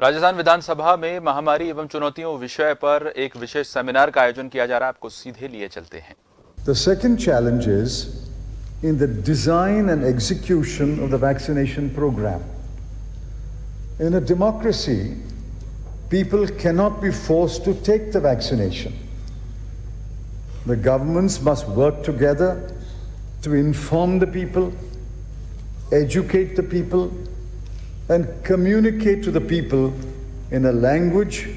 राजस्थान विधानसभा में महामारी एवं चुनौतियों विषय पर एक विशेष सेमिनार का आयोजन किया जा रहा है। आपको सीधे लिए चलते हैं। The second challenge is in the design and execution of the vaccination program. In a democracy, people cannot be forced to take the vaccination. The governments must work together to inform the people, educate the people, and communicate to the people in a language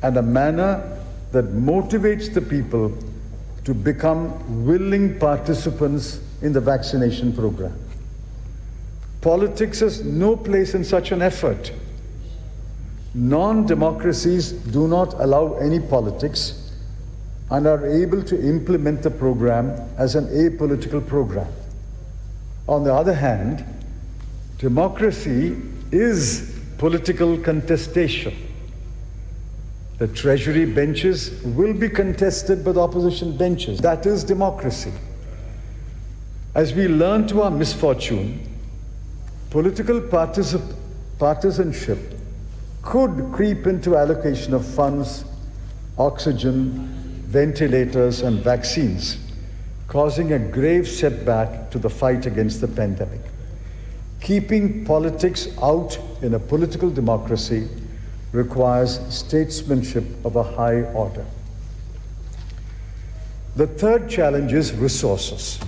and a manner that motivates the people to become willing participants in the vaccination program. Politics has no place in such an effort. Non-democracies do not allow any politics and are able to implement the program as an apolitical program. On the other hand, democracy is political contestation. The treasury benches will be contested by the opposition benches. That is democracy. As we learn to our misfortune, political partisanship could creep into allocation of funds, oxygen, ventilators, and vaccines, causing a grave setback to the fight against the pandemic. Keeping politics out in a political democracy requires statesmanship of a high order. The third challenge is resources.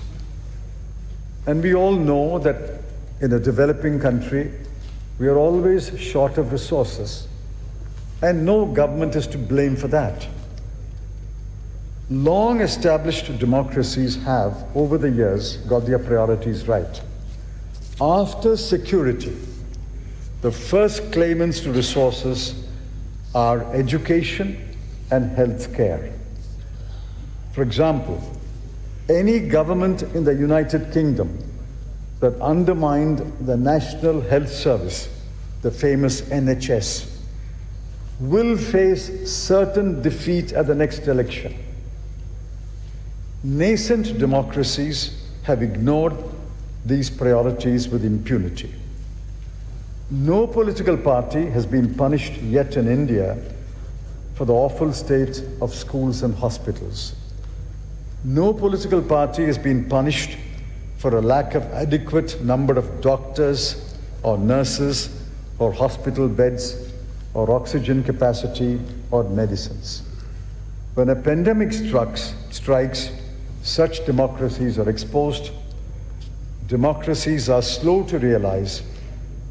And we all know that in a developing country, we are always short of resources. And no government is to blame for that. Long established democracies have, over the years, got their priorities right. After security, the first claimants to resources are education and health care. For example, any government in the United Kingdom that undermined the National Health Service, the famous NHS, will face certain defeat at the next election. Nascent democracies have ignored these priorities with impunity. No political party has been punished yet in India for the awful state of schools and hospitals. No political party has been punished for a lack of adequate number of doctors or nurses or hospital beds or oxygen capacity or medicines. When a pandemic strikes, such democracies are exposed. Democracies are slow to realize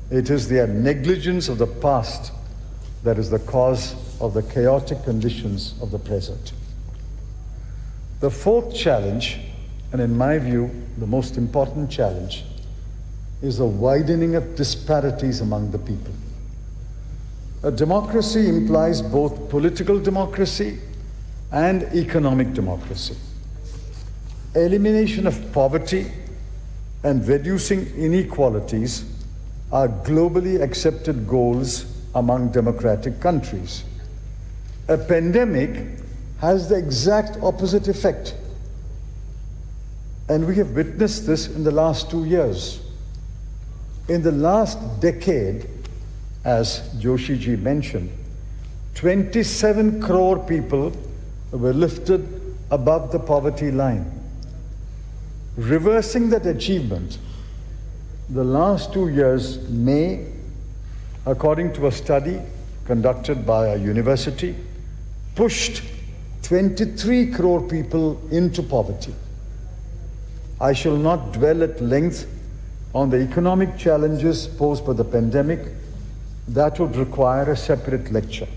it is their negligence of the past that is the cause of the chaotic conditions of the present. The fourth challenge, and in my view, the most important challenge, is the widening of disparities among the people. A democracy implies both political democracy and economic democracy. Elimination of poverty and reducing inequalities are globally accepted goals among democratic countries. A pandemic has the exact opposite effect. And we have witnessed this in the last 2 years. In the last decade, as Joshi ji mentioned, 27 crore people were lifted above the poverty line. Reversing that achievement, the last 2 years may, according to a study conducted by a university, pushed 23 crore people into poverty. I shall not dwell at length on the economic challenges posed by the pandemic. That would require a separate lecture.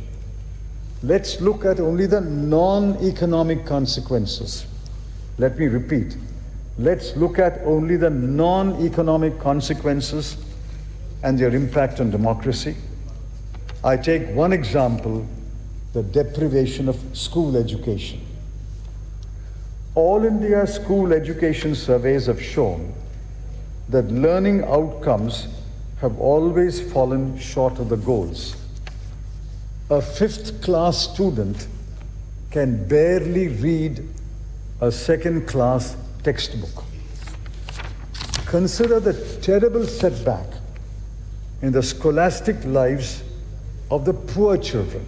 Let's look at only the non-economic consequences. Let me repeat. Let's look at only the non-economic consequences and their impact on democracy. I take one example, the deprivation of school education. All India school education surveys have shown that learning outcomes have always fallen short of the goals. A 5th class student can barely read a 2nd class textbook. Consider the terrible setback in the scholastic lives of the poor children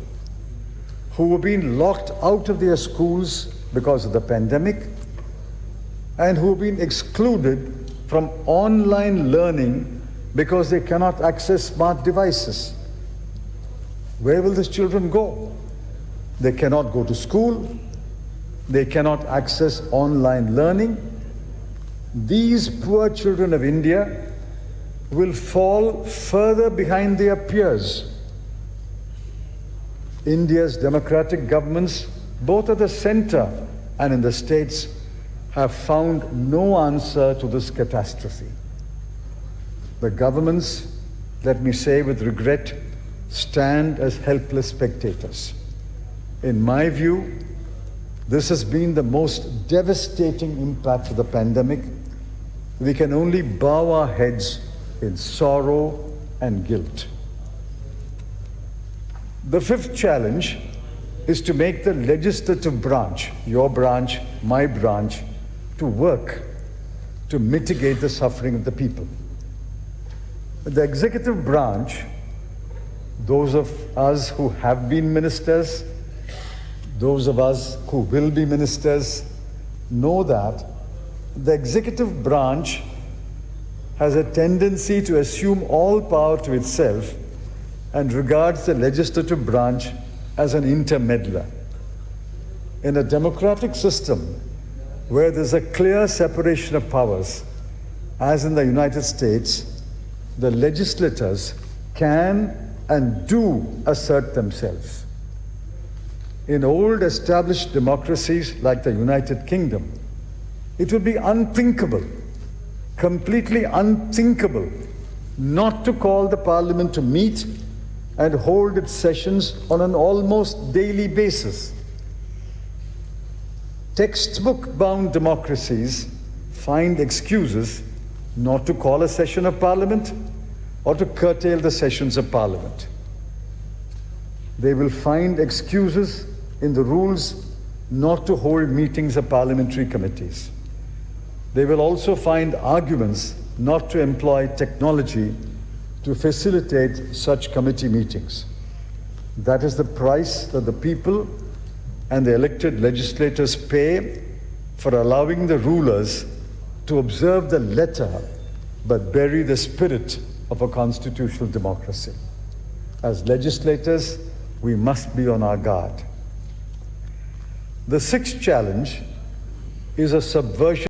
who were being locked out of their schools because of the pandemic and who have been excluded from online learning because they cannot access smart devices. Where will these children go? They cannot go to school. They cannot access online learning. These poor children of India will fall further behind their peers. India's democratic governments, both at the center and in the states, have found no answer to this catastrophe. The governments, let me say with regret, stand as helpless spectators. In my view, this has been the most devastating impact of the pandemic. We can only bow our heads in sorrow and guilt. The fifth challenge is to make the legislative branch, your branch, my branch, to work to mitigate the suffering of the people. The executive branch, those of us who have been ministers, those of us who will be ministers, know that the executive branch has a tendency to assume all power to itself and regards the legislative branch as an intermeddler. In a democratic system where there's a clear separation of powers, as in the United States, the legislators can and do assert themselves. In old established democracies like the United Kingdom, it would be unthinkable, completely unthinkable, not to call the Parliament to meet and hold its sessions on an almost daily basis. Textbook-bound democracies find excuses not to call a session of Parliament or to curtail the sessions of Parliament. They will find excuses in the rules not to hold meetings of parliamentary committees. They will also find arguments not to employ technology to facilitate such committee meetings. That is the price that the people and the elected legislators pay for allowing the rulers to observe the letter but bury the spirit of a constitutional democracy. As legislators, we must be on our guard. The sixth challenge is a subversion